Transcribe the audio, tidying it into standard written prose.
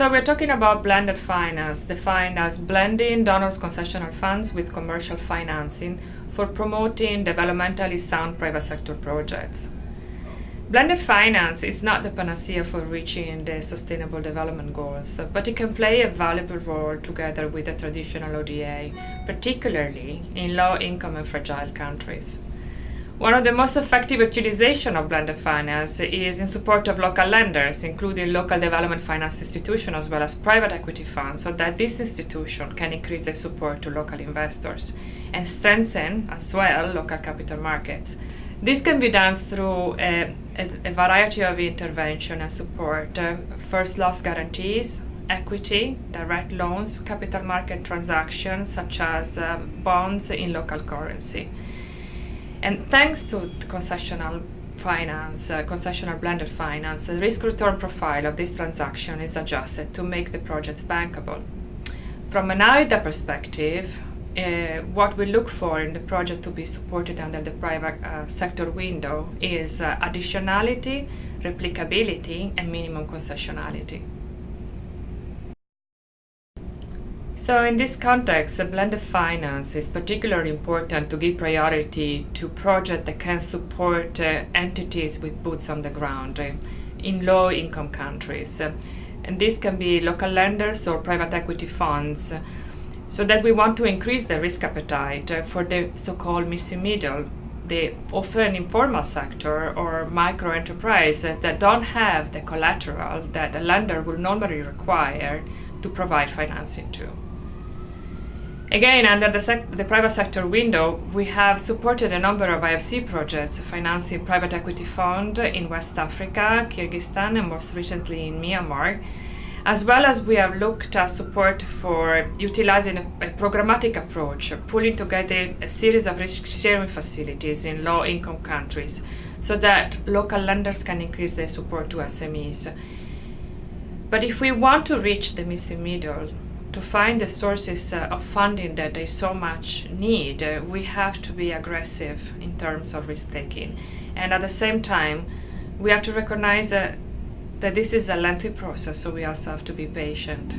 So we're talking about blended finance, defined as blending donors' concessional funds with commercial financing for promoting developmentally sound private sector projects. Blended finance is not the panacea for reaching the Sustainable Development Goals, but it can play a valuable role together with the traditional ODA, particularly in low-income and fragile countries. One of the most effective utilization of blended finance is in support of local lenders, including local development finance institutions as well as private equity funds, so that this institution can increase their support to local investors and strengthen as well local capital markets. This can be done through a variety of intervention and support, first loss guarantees, equity, direct loans, capital market transactions such as bonds in local currency. And thanks to concessional finance, concessional blended finance, the risk-return profile of this transaction is adjusted to make the projects bankable. From an AIDA perspective, what we look for in the project to be supported under the private sector window is additionality, replicability, and minimum concessionality. So in this context, blended finance is particularly important to give priority to projects that can support entities with boots on the ground in low-income countries. And this can be local lenders or private equity funds, so that we want to increase the risk appetite for the so-called missing middle, the often informal sector or micro enterprise that don't have the collateral that a lender will normally require to provide financing to. Again, under the private sector window, we have supported a number of IFC projects financing private equity fund in West Africa, Kyrgyzstan, and most recently in Myanmar, as well as we have looked at support for utilizing a programmatic approach, pulling together a series of risk-sharing facilities in low-income countries so that local lenders can increase their support to SMEs. But if we want to reach the missing middle, to find the sources of funding that they so much need, we have to be aggressive in terms of risk-taking. And at the same time, we have to recognize that this is a lengthy process, so we also have to be patient.